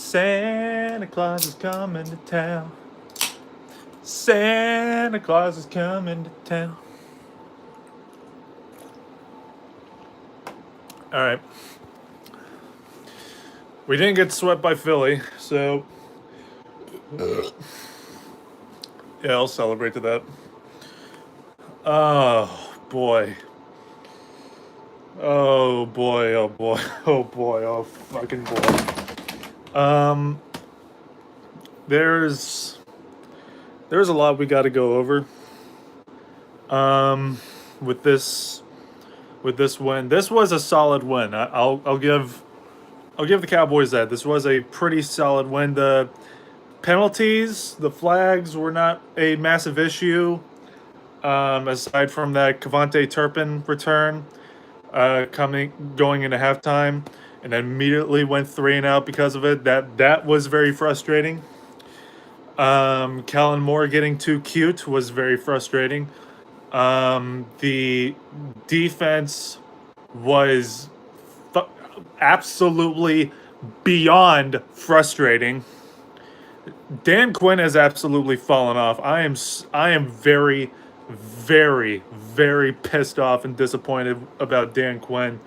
Santa Claus is coming to town. Santa Claus is coming to town. All right. We didn't get swept by Philly, so yeah, I'll celebrate to that. Oh boy. Oh boy, oh boy, oh boy, oh fucking boy. There's a lot we got to go over. With this win, this was a solid win. I'll give the Cowboys that. This was a pretty solid win. The penalties, the flags were not a massive issue. Aside from that Cavante Turpin return, going into halftime, and then immediately went 3-and-out because of it. That was very frustrating. Kellen Moore getting too cute was very frustrating. The defense was absolutely beyond frustrating. Dan Quinn has absolutely fallen off. I am very, very, very pissed off and disappointed about Dan Quinn.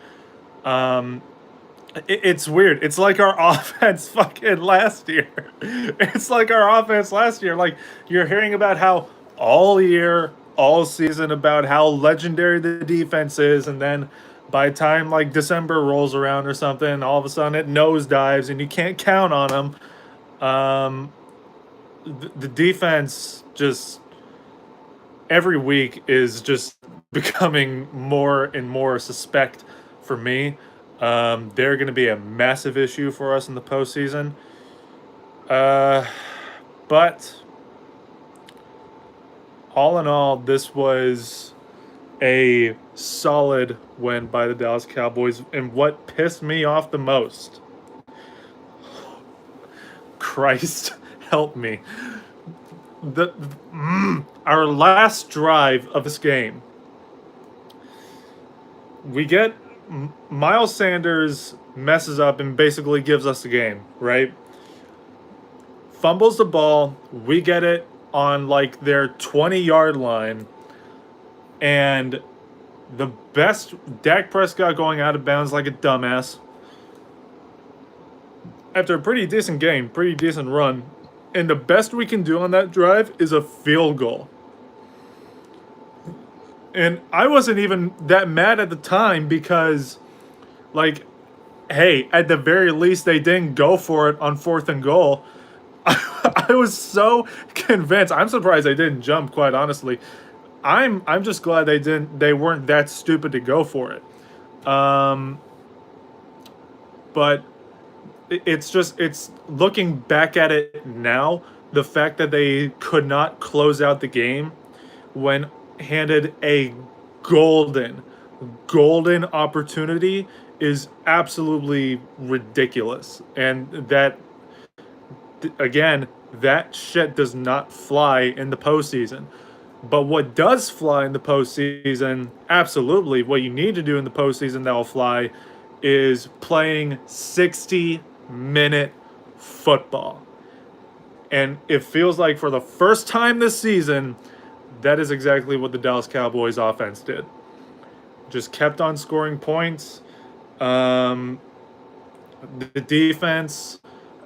It's weird. It's like our offense fucking last year. It's like our offense last year. Like, you're hearing about how all year, all season, about how legendary the defense is, and then by the time like December rolls around or something, all of a sudden it nosedives and you can't count on them. The defense just every week is just becoming more and more suspect for me. They're going to be a massive issue for us in the postseason. But all in all, this was a solid win by the Dallas Cowboys. And what pissed me off the most, Christ help me, our last drive of this game, we get Miles Sanders messes up and basically gives us the game, right? Fumbles the ball, we get it on like their 20-yard line, and the best, Dak Prescott going out of bounds like a dumbass after a pretty decent game, pretty decent run, and the best we can do on that drive is a field goal. And I wasn't even that mad at the time because, like, hey, at the very least they didn't go for it on 4th and goal. I was so convinced. I'm surprised they didn't jump, quite honestly. I'm just glad they weren't that stupid to go for it. But it's looking back at it now, the fact that they could not close out the game when handed a golden opportunity is absolutely ridiculous. And that, again, that shit does not fly in the postseason. But what does fly in the postseason, absolutely, what you need to do in the postseason that will fly, is playing 60-minute football. And it feels like for the first time this season, that is exactly what the Dallas Cowboys offense did. Just kept on scoring points. The defense,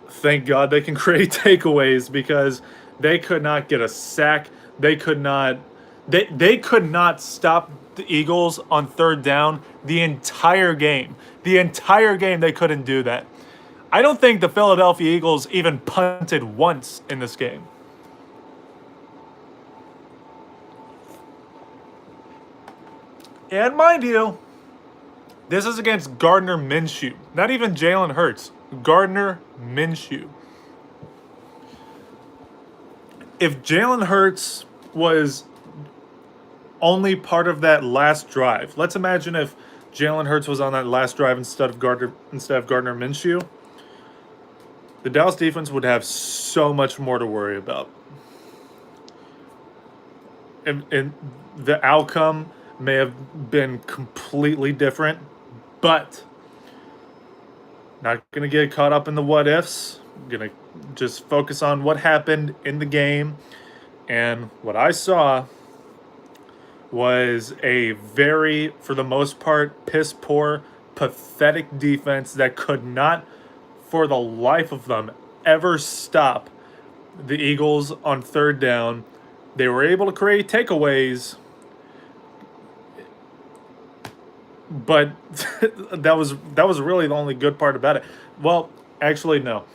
thank God they can create takeaways, because they could not get a sack. They could not stop the Eagles on 3rd down the entire game. The entire game they couldn't do that. I don't think the Philadelphia Eagles even punted once in this game. And mind you, this is against Gardner Minshew. Not even Jalen Hurts. Gardner Minshew. If Jalen Hurts was only part of that last drive, let's imagine if Jalen Hurts was on that last drive instead of Gardner Minshew, the Dallas defense would have so much more to worry about. And the outcome may have been completely different, but not going to get caught up in the what ifs. gonna just focus on what happened in the game, and what I saw was a very, for the most part, piss poor, pathetic defense that could not, for the life of them, ever stop the Eagles on third down. They were able to create takeaways, but that was really the only good part about it. Well, actually, no.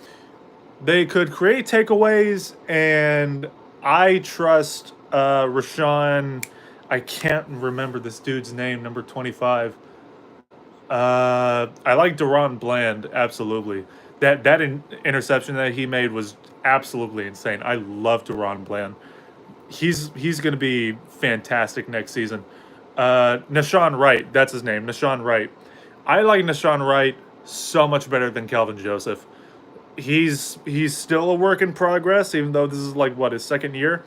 They could create takeaways, and I trust Rashawn. I can't remember this dude's name, number 25. I like Deron Bland, absolutely. That interception that he made was absolutely insane. I love Deron Bland. He's going to be fantastic next season. Nashawn Wright, that's his name, Nashawn Wright. I like Nashawn Wright so much better than Calvin Joseph. He's still a work in progress, even though this is like what, his second year.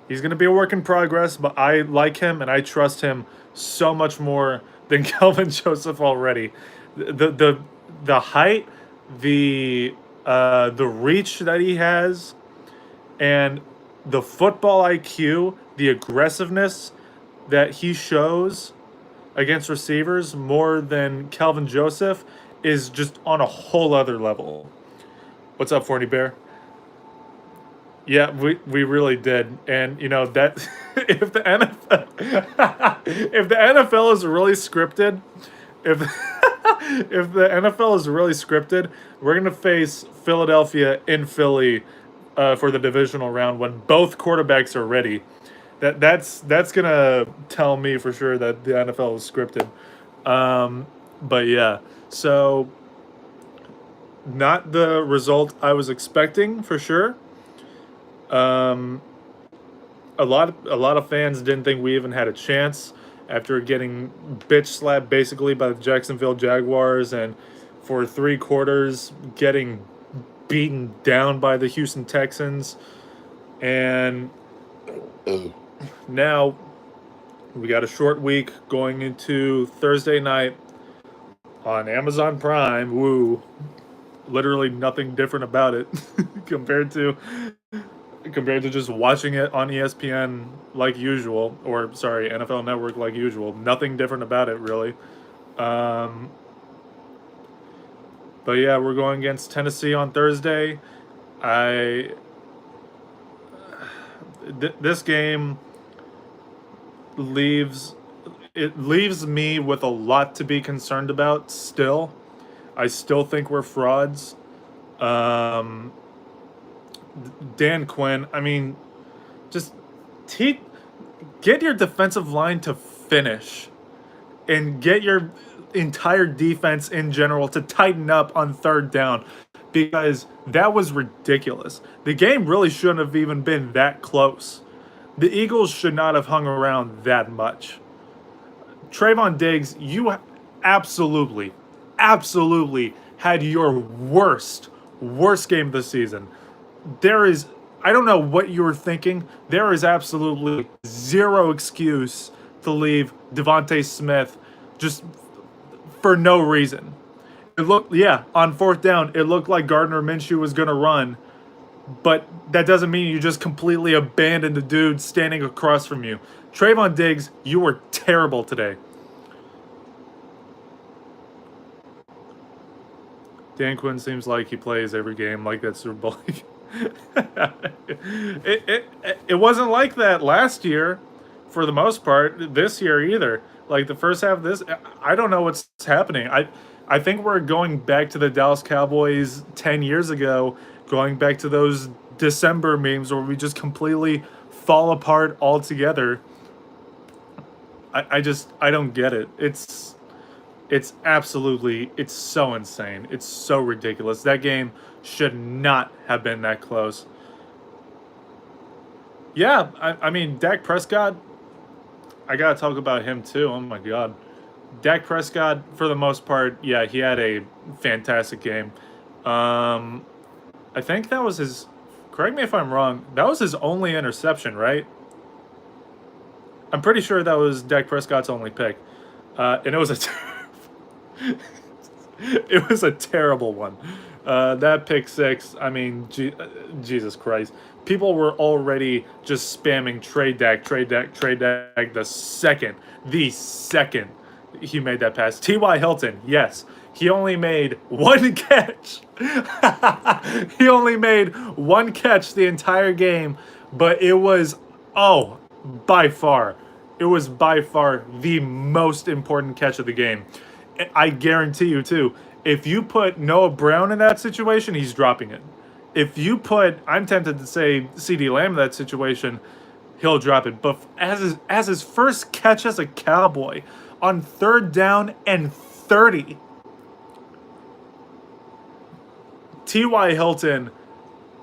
He's going to be a work in progress, but I like him and I trust him so much more than Calvin Joseph already. The height, the reach that he has, and the football IQ, the aggressiveness that he shows against receivers more than Calvin Joseph is just on a whole other level. What's up, Forney Bear? Yeah, we really did, and you know that if the NFL if the NFL is really scripted, if if the NFL is really scripted, we're gonna face Philadelphia in Philly for the divisional round when both quarterbacks are ready. That's gonna tell me for sure that the NFL is scripted. But yeah, so not the result I was expecting for sure. A lot of fans didn't think we even had a chance after getting bitch slapped basically by the Jacksonville Jaguars, and for 3 quarters getting beaten down by the Houston Texans. And now we got a short week going into Thursday night on Amazon Prime. Woo. Literally nothing different about it compared to just watching it on ESPN like usual, or sorry, NFL Network like usual. Nothing different about it, really. But yeah, we're going against Tennessee on Thursday. This game leaves me with a lot to be concerned about still. I still think we're frauds. Dan Quinn, I mean, just get your defensive line to finish and get your entire defense in general to tighten up on third down, because that was ridiculous. The game really shouldn't have even been that close. The Eagles should not have hung around that much. Trayvon Diggs, you absolutely had your worst game of the season. I don't know what you were thinking. There is absolutely zero excuse to leave Devontae Smith just for no reason. On fourth down, it looked like Gardner Minshew was going to run, but that doesn't mean you just completely abandon the dude standing across from you. Trayvon Diggs, you were terrible today. Dan Quinn seems like he plays every game like that Super Bowl. It wasn't like that last year, for the most part. This year either. Like the first half of this, I don't know what's happening. I think we're going back to the Dallas Cowboys 10 years ago, going back to those December memes where we just completely fall apart altogether. I don't get it. It's so insane. It's so ridiculous. That game should not have been that close. Yeah, I mean, Dak Prescott, I got to talk about him too. Oh my God. Dak Prescott, for the most part, yeah, he had a fantastic game. I think that was his, correct me if I'm wrong, that was his only interception, right? I'm pretty sure that was Dak Prescott's only pick. And it was a it was a terrible one. That pick six, I mean, Jesus Christ. People were already just spamming trade Dak, trade Dak, trade Dak the second he made that pass. T.Y. Hilton, yes, he only made one catch. He only made one catch the entire game, but it was, oh, by far, it was by far the most important catch of the game. I guarantee you, too, if you put Noah Brown in that situation, he's dropping it. If you put, I'm tempted to say CeeDee Lamb in that situation, he'll drop it. But as his first catch as a Cowboy on 3rd down and 30, T.Y. Hilton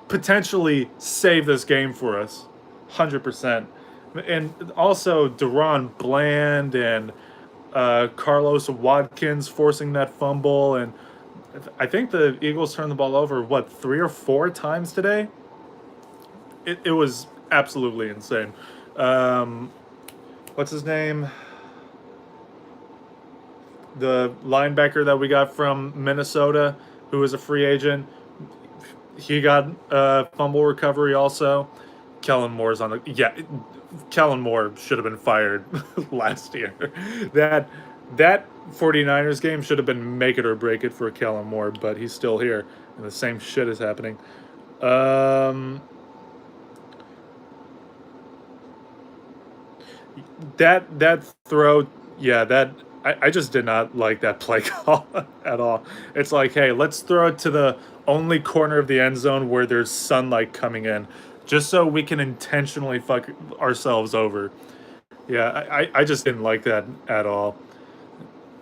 potentially saved this game for us, 100%. And also DaRon Bland and Carlos Watkins forcing that fumble, and I think the Eagles turned the ball over, what, 3 or 4 times today? It was absolutely insane. What's his name? The linebacker that we got from Minnesota, who was a free agent, he got fumble recovery also. Kellen Moore's on the... Yeah, Kellen Moore should have been fired last year. That 49ers game should have been make it or break it for Kellen Moore, but he's still here, and the same shit is happening. That throw, yeah, that I just did not like that play call at all. It's like, hey, let's throw it to the only corner of the end zone where there's sunlight coming in, just so we can intentionally fuck ourselves over. Yeah, I just didn't like that at all.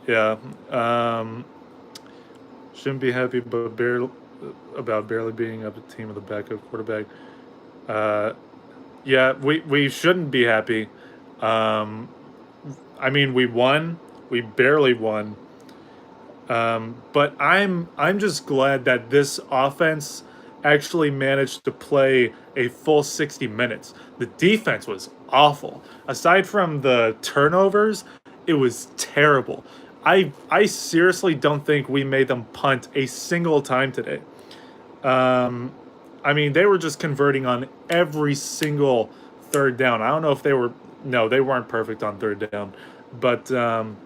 Yeah. Shouldn't be happy about barely being up a team with a backup quarterback. Uh, yeah, we shouldn't be happy. I mean, we won. We barely won. But I'm just glad that this offense actually managed to play a full 60 minutes. The defense was awful. Aside from the turnovers, it was terrible. I seriously don't think we made them punt a single time today. I mean, they were just converting on every single 3rd down. I don't know if they were... No, they weren't perfect on 3rd down. But I'm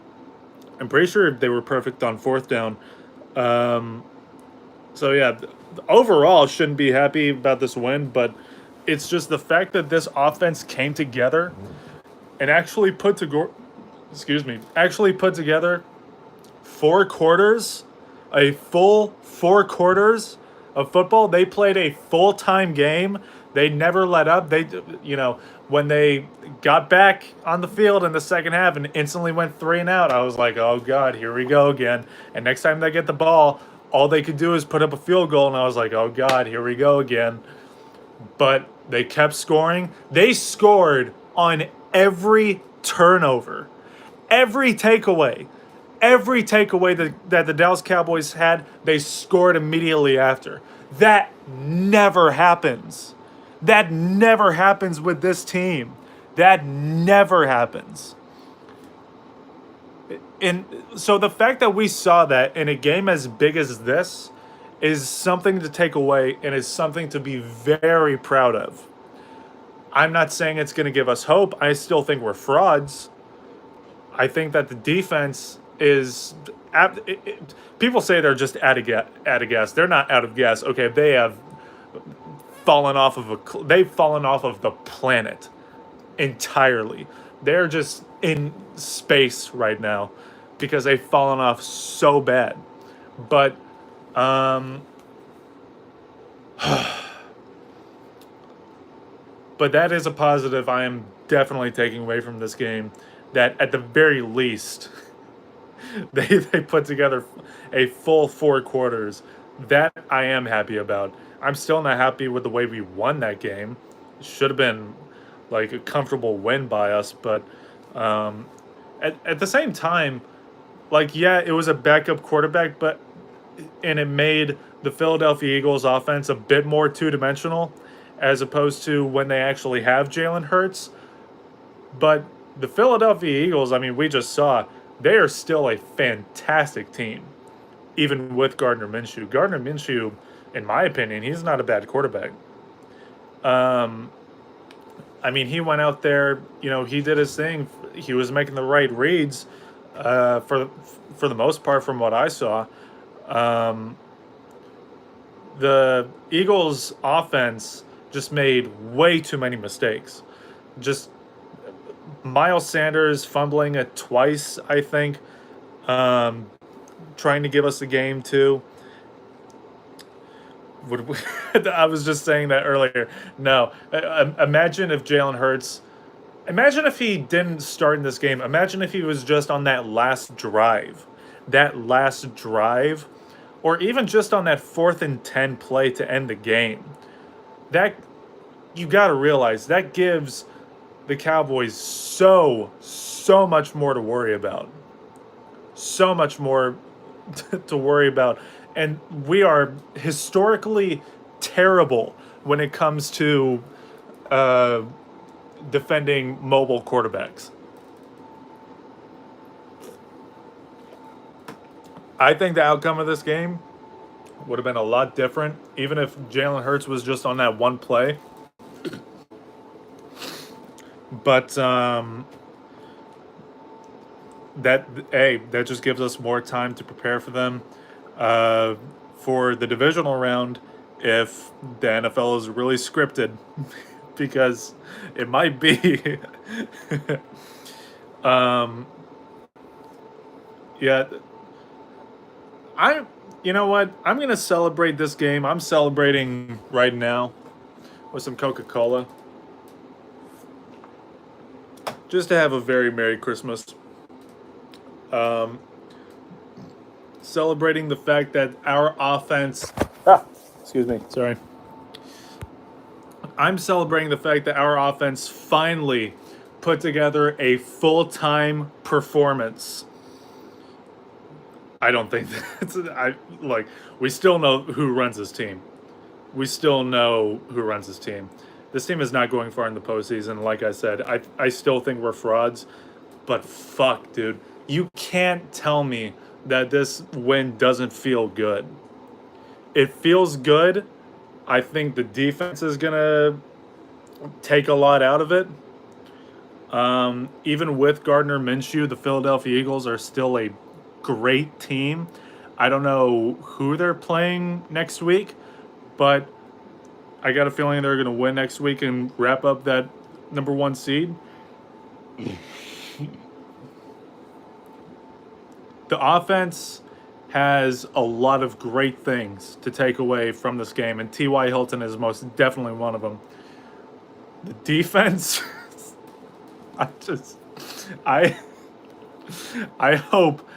pretty sure they were perfect on 4th down. So, yeah, overall, shouldn't be happy about this win. But it's just the fact that this offense came together and actually put together 4 quarters, a full 4 quarters of football. They played a full-time game. They never let up. They, when they got back on the field in the second half and instantly went 3 and out, I was like, oh God, here we go again. And next time they get the ball, all they could do is put up a field goal. And I was like, oh God, here we go again. But they kept scoring. They scored on every turnover, every takeaway. Every takeaway that the Dallas Cowboys had, they scored immediately after. That never happens. That never happens with this team. That never happens. And so the fact that we saw that in a game as big as this is something to take away and is something to be very proud of. I'm not saying it's going to give us hope. I still think we're frauds. I think that the defense is... people say they're just out of gas. They're not out of gas. Okay, they have fallen off of they've fallen off of the planet entirely. They're just in space right now because they've fallen off so bad. But but that is a positive I am definitely taking away from this game, that at the very least they put together a full 4 quarters. That I am happy about. I'm still not happy with the way we won that game. It should have been like a comfortable win by us, but at the same time, like, yeah, it was a backup quarterback, and it made the Philadelphia Eagles offense a bit more two-dimensional as opposed to when they actually have Jalen Hurts. But the Philadelphia Eagles, I mean, we just saw, they are still a fantastic team. even with Gardner Minshew. Gardner Minshew, in my opinion, he's not a bad quarterback. I mean, he went out there, he did his thing. He was making the right reads for the most part, from what I saw. Um, the Eagles' offense just made way too many mistakes. Just Miles Sanders fumbling it twice, I think, trying to give us the game too. I was just saying that earlier. No, imagine if Jalen Hurts. Imagine if he didn't start in this game. Imagine if he was just on that last drive. That last drive. Or even just on that 4th and 10 play to end the game. That, you got to realize, that gives the Cowboys so much more to worry about. So much more to worry about. And we are historically terrible when it comes to defending mobile quarterbacks. I think the outcome of this game would have been a lot different, even if Jalen Hurts was just on that one play. But that just gives us more time to prepare for them for the divisional round, if the NFL is really scripted, because it might be. Yeah. You know what? I'm going to celebrate this game. I'm celebrating right now with some Coca-Cola. Just to have a very Merry Christmas. Celebrating the fact that our offense... excuse me. Sorry. I'm celebrating the fact that our offense finally put together a full-time performance. I don't think that's... we still know who runs this team. This team is not going far in the postseason. Like I said, I still think we're frauds. But fuck, dude. You can't tell me that this win doesn't feel good. It feels good. I think the defense is going to take a lot out of it. Even with Gardner Minshew, the Philadelphia Eagles are still a great team. I don't know who they're playing next week, but I got a feeling they're going to win next week and wrap up that number 1 seed. The offense has a lot of great things to take away from this game, and T.Y. Hilton is most definitely one of them. The defense, I hope,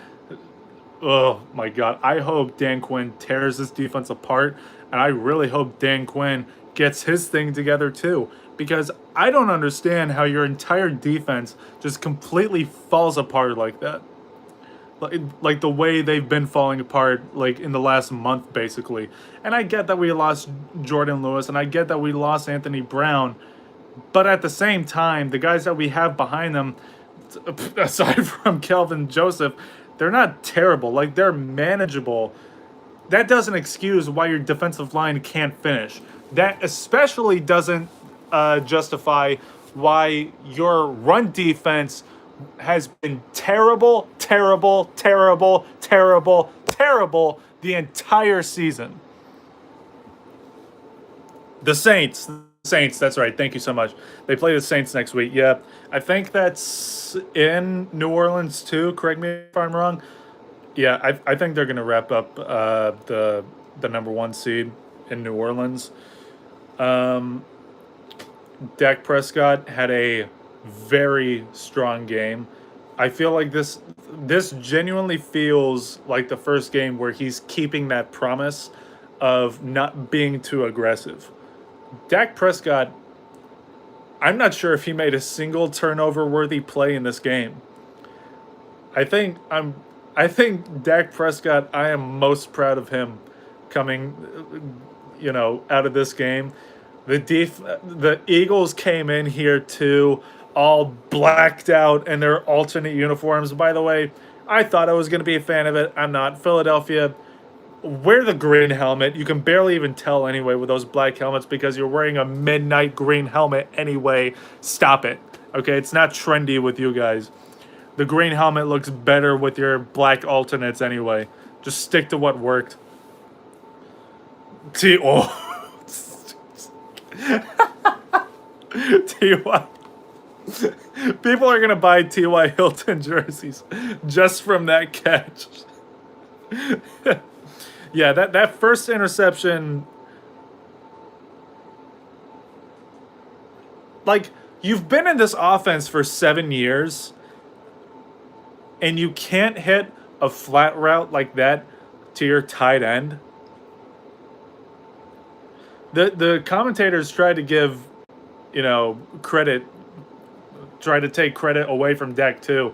oh my God, I hope Dan Quinn tears this defense apart, and I really hope Dan Quinn gets his thing together too, because I don't understand how your entire defense just completely falls apart like that. Like the way they've been falling apart, like in the last month, basically. And I get that we lost Jordan Lewis, and I get that we lost Anthony Brown, but at the same time, the guys that we have behind them, aside from Kelvin Joseph, they're not terrible. Like, they're manageable. That doesn't excuse why your defensive line can't finish. That especially doesn't justify why your run defense has been terrible the entire season. The Saints, that's right. Thank you so much. They play the Saints next week. Yeah, I think that's in New Orleans too. Correct me if I'm wrong. Yeah, I think they're going to wrap up the number 1 seed in New Orleans. Dak Prescott had a very strong game. I feel like this genuinely feels like the first game where he's keeping that promise of not being too aggressive. Dak Prescott, I'm not sure if he made a single turnover-worthy play in this game. I think Dak Prescott, I am most proud of him coming, out of this game. The Eagles came in here too, all blacked out in their alternate uniforms. By the way, I thought I was going to be a fan of it. I'm not. Philadelphia, wear the green helmet. You can barely even tell anyway with those black helmets because you're wearing a midnight green helmet anyway. Stop it. Okay, it's not trendy with you guys. The green helmet looks better with your black alternates anyway. Just stick to what worked. Oh. T.Y. People are gonna buy T.Y. Hilton jerseys just from that catch. Yeah, that first interception, like, you've been in this offense for 7 years, and you can't hit a flat route like that to your tight end. The commentators tried to give, credit, try to take credit away from Dak too.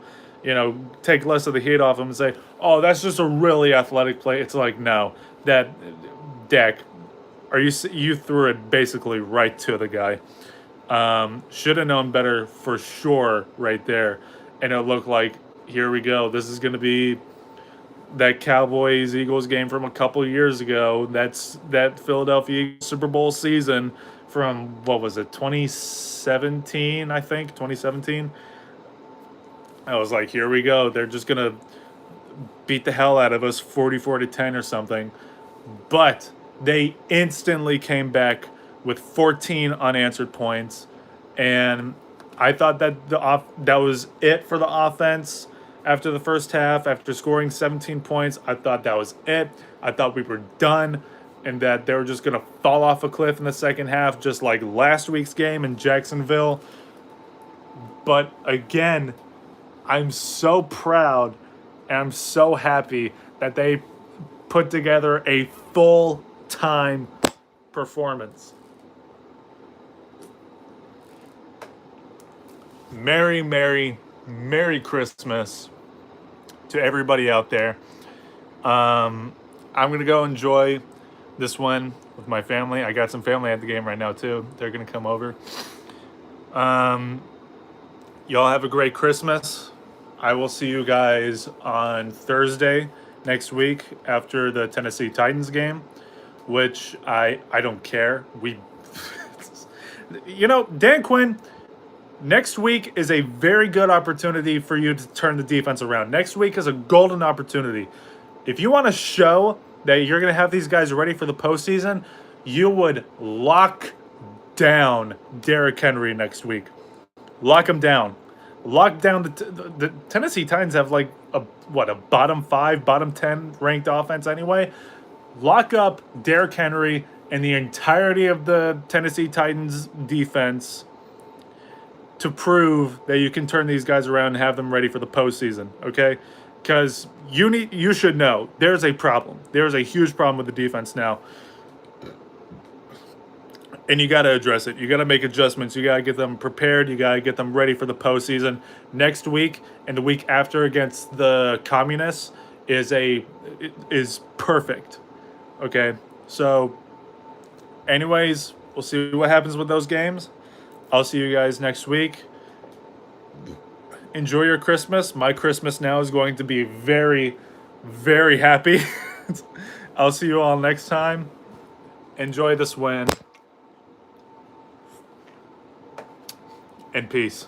Take less of the heat off him and say, "Oh, that's just a really athletic play." It's like, no, that Dak, you threw it basically right to the guy. Should have known better for sure right there, and it looked like, here we go. This is going to be that Cowboys Eagles game from a couple years ago. That's that Philadelphia Super Bowl season from, what was it, 2017, I think, 2017. I was like, here we go. They're just going to beat the hell out of us 44-10 or something. But they instantly came back with 14 unanswered points. And I thought that that was it for the offense after the first half. After scoring 17 points, I thought that was it. I thought we were done and that they were just going to fall off a cliff in the second half, just like last week's game in Jacksonville. But again, I'm so proud and I'm so happy that they put together a full-time performance. Merry, Merry, Merry Christmas to everybody out there. I'm going to go enjoy this one with my family. I got some family at the game right now, too. They're going to come over. Y'all have a great Christmas. I will see you guys on Thursday next week after the Tennessee Titans game, which I don't care. Dan Quinn, next week is a very good opportunity for you to turn the defense around. Next week is a golden opportunity. If you want to show that you're going to have these guys ready for the postseason, you would lock down Derrick Henry next week. Lock him down. Lock down the Tennessee Titans have like a bottom 5, bottom 10 ranked offense anyway. Lock up Derrick Henry and the entirety of the Tennessee Titans defense to prove that you can turn these guys around and have them ready for the postseason, okay? Because you should know there's a problem. There's a huge problem with the defense now. And you got to address it. You got to make adjustments. You got to get them prepared. You got to get them ready for the postseason. Next week and the week after against the Communists is perfect. Okay? So, anyways, we'll see what happens with those games. I'll see you guys next week. Enjoy your Christmas. My Christmas now is going to be very, very happy. I'll see you all next time. Enjoy this win. And peace.